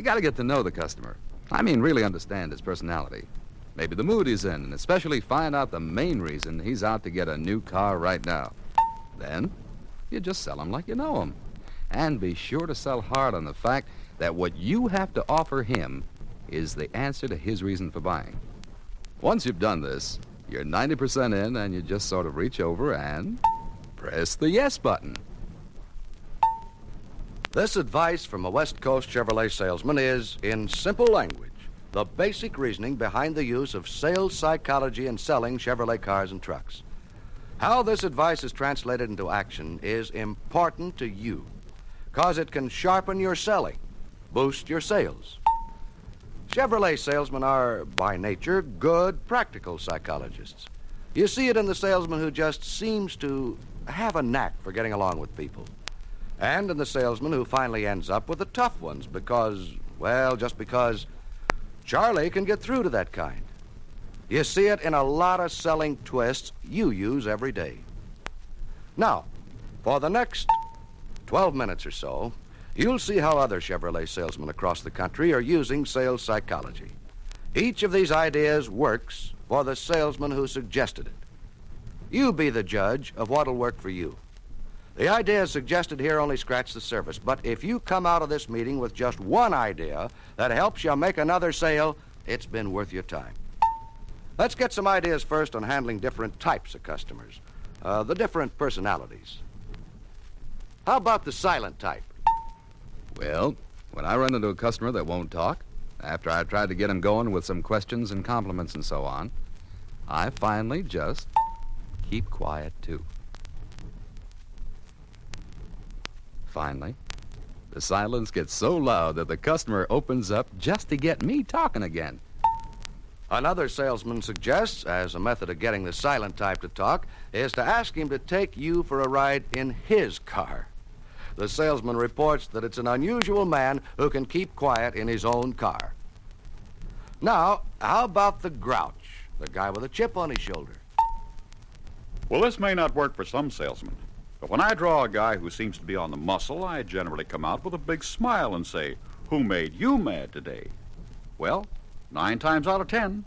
You got to get to know the customer. I mean, really understand his personality. Maybe the mood he's in, and especially find out the main reason he's out to get a new car right now. Then, you just sell him like you know him. And be sure to sell hard on the fact that what you have to offer him is the answer to his reason for buying. Once you've done this, you're 90% in, and you just sort of reach over and press the yes button. This advice from a West Coast Chevrolet salesman is, in simple language, the basic reasoning behind the use of sales psychology in selling Chevrolet cars and trucks. How this advice is translated into action is important to you, because it can sharpen your selling, boost your sales. Chevrolet salesmen are, by nature, good, practical psychologists. You see it in the salesman who just seems to have a knack for getting along with people. And in the salesman who finally ends up with the tough ones because, well, just because Charlie can get through to that kind. You see it in a lot of selling twists you use every day. Now, for the next 12 minutes or so, you'll see how other Chevrolet salesmen across the country are using sales psychology. Each of these ideas works for the salesman who suggested it. You be the judge of what'll work for you. The ideas suggested here only scratch the surface, but if you come out of this meeting with just one idea that helps you make another sale, it's been worth your time. Let's get some ideas first on handling different types of customers, the different personalities. How about the silent type? Well, when I run into a customer that won't talk, after I tried to get him going with some questions and compliments and so on, I finally just keep quiet, too. Finally, the silence gets so loud that the customer opens up just to get me talking again. Another salesman suggests, as a method of getting the silent type to talk, is to ask him to take you for a ride in his car. The salesman reports that it's an unusual man who can keep quiet in his own car. Now, how about the grouch, the guy with a chip on his shoulder? Well, this may not work for some salesmen, but when I draw a guy who seems to be on the muscle, I generally come out with a big smile and say, "Who made you mad today?" Well, 9 times out of 10,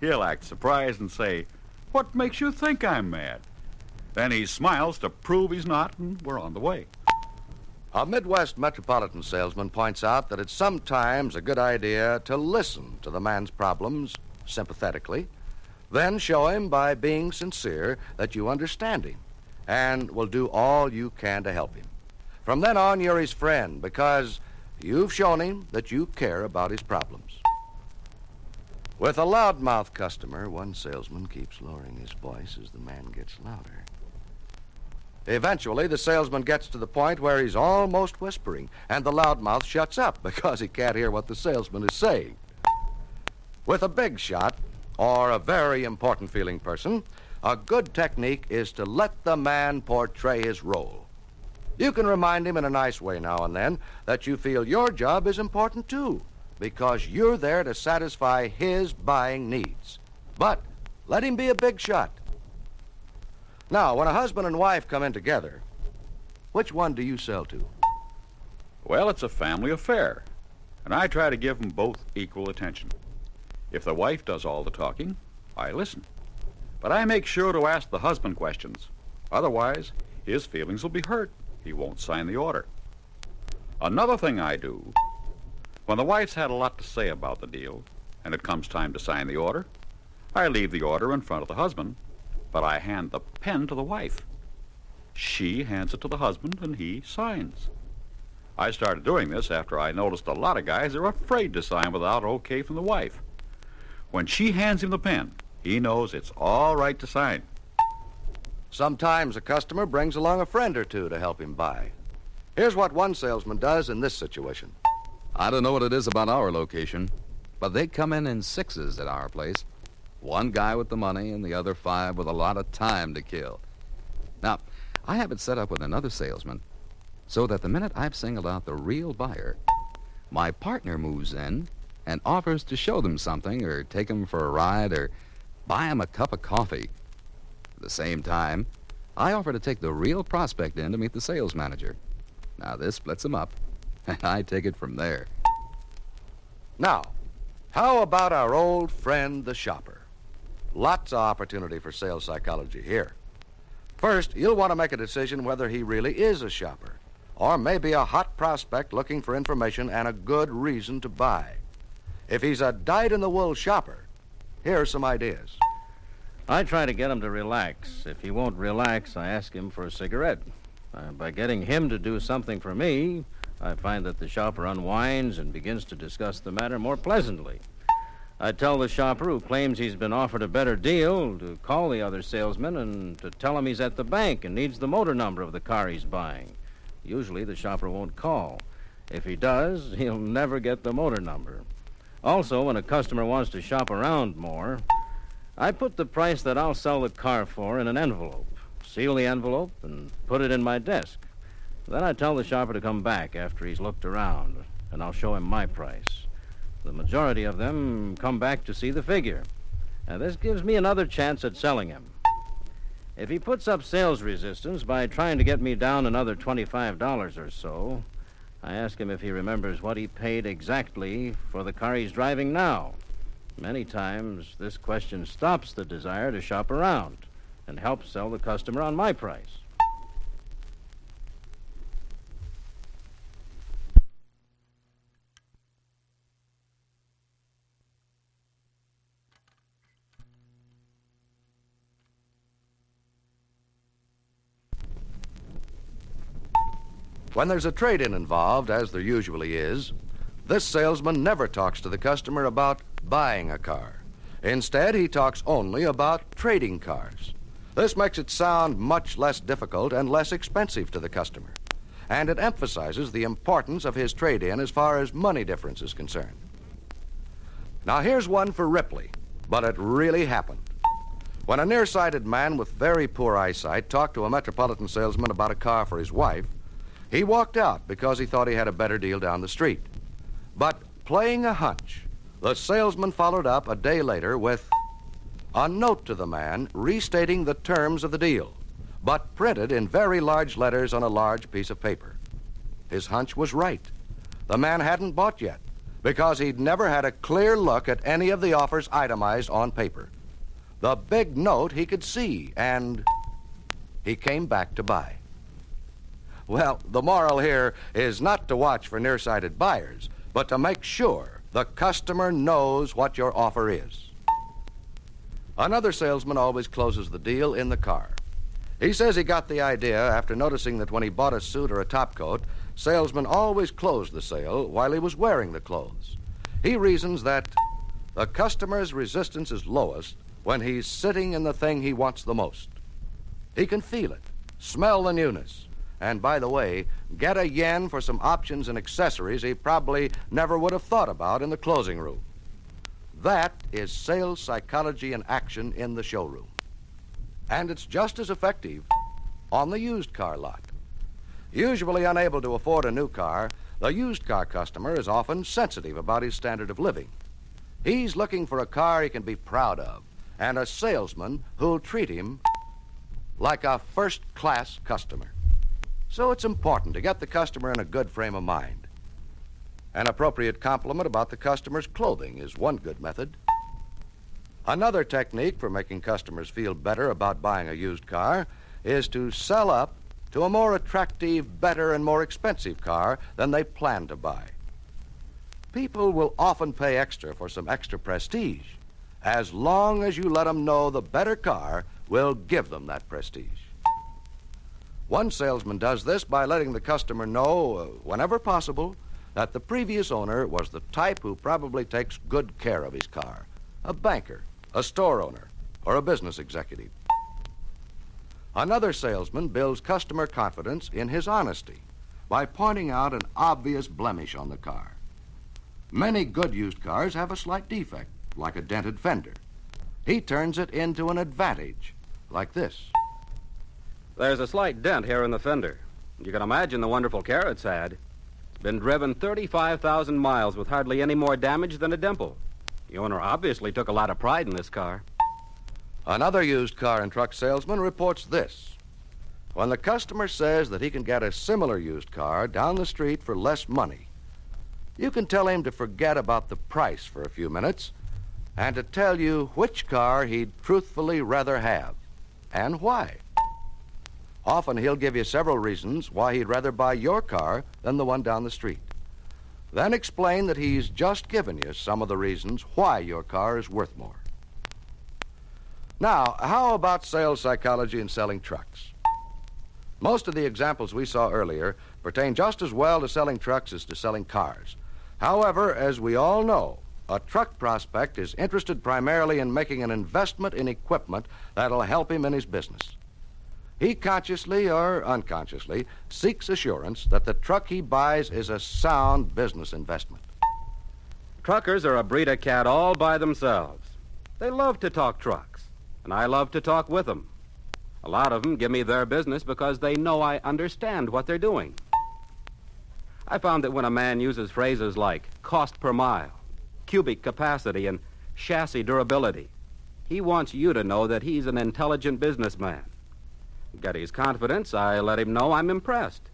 he'll act surprised and say, "What makes you think I'm mad?" Then he smiles to prove he's not, and we're on the way. A Midwest metropolitan salesman points out that it's sometimes a good idea to listen to the man's problems sympathetically, then show him by being sincere that you understand him and will do all you can to help him. From then on, you're his friend because you've shown him that you care about his problems. With a loudmouth customer, one salesman keeps lowering his voice as the man gets louder. Eventually, the salesman gets to the point where he's almost whispering, and the loudmouth shuts up because he can't hear what the salesman is saying. With a big shot, or a very important-feeling person, a good technique is to let the man portray his role. You can remind him in a nice way now and then that you feel your job is important too, because you're there to satisfy his buying needs. But let him be a big shot. Now, when a husband and wife come in together, which one do you sell to? Well, it's a family affair, and I try to give them both equal attention. If the wife does all the talking, I listen. But I make sure to ask the husband questions. Otherwise, his feelings will be hurt. He won't sign the order. Another thing I do, when the wife's had a lot to say about the deal, and it comes time to sign the order, I leave the order in front of the husband, but I hand the pen to the wife. She hands it to the husband, and he signs. I started doing this after I noticed a lot of guys are afraid to sign without okay from the wife. When she hands him the pen, he knows it's all right to sign. Sometimes a customer brings along a friend or two to help him buy. Here's what one salesman does in this situation. I don't know what it is about our location, but they come in sixes at our place. One guy with the money and the other 5 with a lot of time to kill. Now, I have it set up with another salesman so that the minute I've singled out the real buyer, my partner moves in and offers to show them something or take them for a ride or buy them a cup of coffee. At the same time, I offer to take the real prospect in to meet the sales manager. Now, this splits them up, and I take it from there. Now, how about our old friend, the shopper? Lots of opportunity for sales psychology here. First, you'll want to make a decision whether he really is a shopper, or maybe a hot prospect looking for information and a good reason to buy. If he's a dyed-in-the-wool shopper, here are some ideas. I try to get him to relax. If he won't relax, I ask him for a cigarette. By getting him to do something for me, I find that the shopper unwinds and begins to discuss the matter more pleasantly. I tell the shopper who claims he's been offered a better deal to call the other salesman and to tell him he's at the bank and needs the motor number of the car he's buying. Usually the shopper won't call. If he does, he'll never get the motor number. Also, when a customer wants to shop around more, I put the price that I'll sell the car for in an envelope, seal the envelope, and put it in my desk. Then I tell the shopper to come back after he's looked around, and I'll show him my price. The majority of them come back to see the figure, and this gives me another chance at selling him. If he puts up sales resistance by trying to get me down another $25 or so, I ask him if he remembers what he paid exactly for the car he's driving now. Many times, this question stops the desire to shop around and helps sell the customer on my price. When there's a trade-in involved, as there usually is, this salesman never talks to the customer about buying a car. Instead, he talks only about trading cars. This makes it sound much less difficult and less expensive to the customer, and it emphasizes the importance of his trade-in as far as money difference is concerned. Now, here's one for Ripley, but it really happened. When a nearsighted man with very poor eyesight talked to a metropolitan salesman about a car for his wife, he walked out because he thought he had a better deal down the street. But playing a hunch, the salesman followed up a day later with a note to the man restating the terms of the deal, but printed in very large letters on a large piece of paper. His hunch was right. The man hadn't bought yet because he'd never had a clear look at any of the offers itemized on paper. The big note he could see, and he came back to buy. Well, the moral here is not to watch for nearsighted buyers, but to make sure the customer knows what your offer is. Another salesman always closes the deal in the car. He says he got the idea after noticing that when he bought a suit or a topcoat, salesmen always closed the sale while he was wearing the clothes. He reasons that the customer's resistance is lowest when he's sitting in the thing he wants the most. He can feel it, smell the newness, and, by the way, get a yen for some options and accessories he probably never would have thought about in the closing room. That is sales psychology in action in the showroom. And it's just as effective on the used car lot. Usually unable to afford a new car, the used car customer is often sensitive about his standard of living. He's looking for a car he can be proud of, and a salesman who'll treat him like a first-class customer. So it's important to get the customer in a good frame of mind. An appropriate compliment about the customer's clothing is one good method. Another technique for making customers feel better about buying a used car is to sell up to a more attractive, better, and more expensive car than they plan to buy. People will often pay extra for some extra prestige, as long as you let them know the better car will give them that prestige. One salesman does this by letting the customer know, whenever possible, that the previous owner was the type who probably takes good care of his car, a banker, a store owner, or a business executive. Another salesman builds customer confidence in his honesty by pointing out an obvious blemish on the car. Many good used cars have a slight defect, like a dented fender. He turns it into an advantage, like this. There's a slight dent here in the fender. You can imagine the wonderful care it's had. It's been driven 35,000 miles with hardly any more damage than a dimple. The owner obviously took a lot of pride in this car. Another used car and truck salesman reports this. When the customer says that he can get a similar used car down the street for less money, You can tell him to forget about the price for a few minutes and to tell you which car he'd truthfully rather have and why. Often he'll give you several reasons why he'd rather buy your car than the one down the street. Then explain that he's just given you some of the reasons why your car is worth more. Now, how about sales psychology and selling trucks? Most of the examples we saw earlier pertain just as well to selling trucks as to selling cars. However, as we all know, a truck prospect is interested primarily in making an investment in equipment that'll help him in his business. He consciously or unconsciously seeks assurance that the truck he buys is a sound business investment. Truckers are a breed of cat all by themselves. They love to talk trucks, and I love to talk with them. A lot of them give me their business because they know I understand what they're doing. I found that when a man uses phrases like cost per mile, cubic capacity, and chassis durability, he wants you to know that he's an intelligent businessman. To get his confidence, I let him know I'm impressed.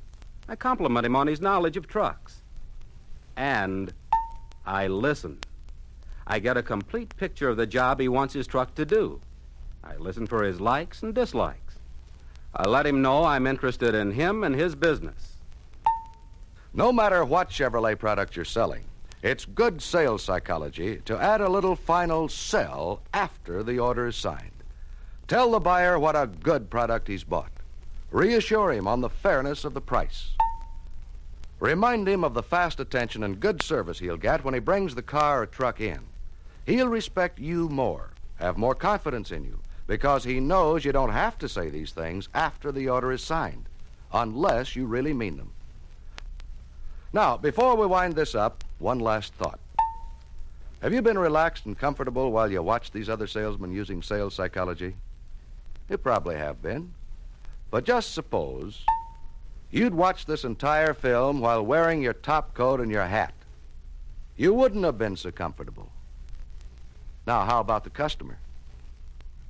I compliment him on his knowledge of trucks. And I listen. I get a complete picture of the job he wants his truck to do. I listen for his likes and dislikes. I let him know I'm interested in him and his business. No matter what Chevrolet product you're selling, it's good sales psychology to add a little final sell after the order is signed. Tell the buyer what a good product he's bought. Reassure him on the fairness of the price. Remind him of the fast attention and good service he'll get when he brings the car or truck in. He'll respect you more, have more confidence in you, because he knows you don't have to say these things after the order is signed, unless you really mean them. Now, before we wind this up, one last thought. Have you been relaxed and comfortable while you watch these other salesmen using sales psychology? You probably have been. But just suppose you'd watch this entire film while wearing your top coat and your hat. You wouldn't have been so comfortable. Now, how about the customer?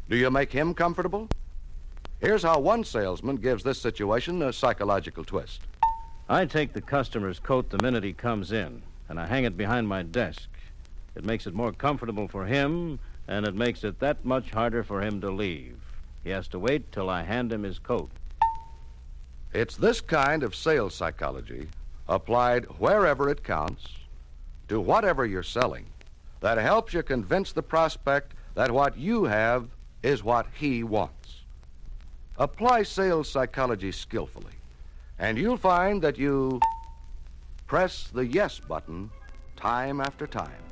Do you make him comfortable? Here's how one salesman gives this situation a psychological twist. I take the customer's coat the minute he comes in, and I hang it behind my desk. It makes it more comfortable for him, and it makes it that much harder for him to leave. He has to wait till I hand him his coat. It's this kind of sales psychology, applied wherever it counts, to whatever you're selling, that helps you convince the prospect that what you have is what he wants. Apply sales psychology skillfully, and you'll find that you press the yes button time after time.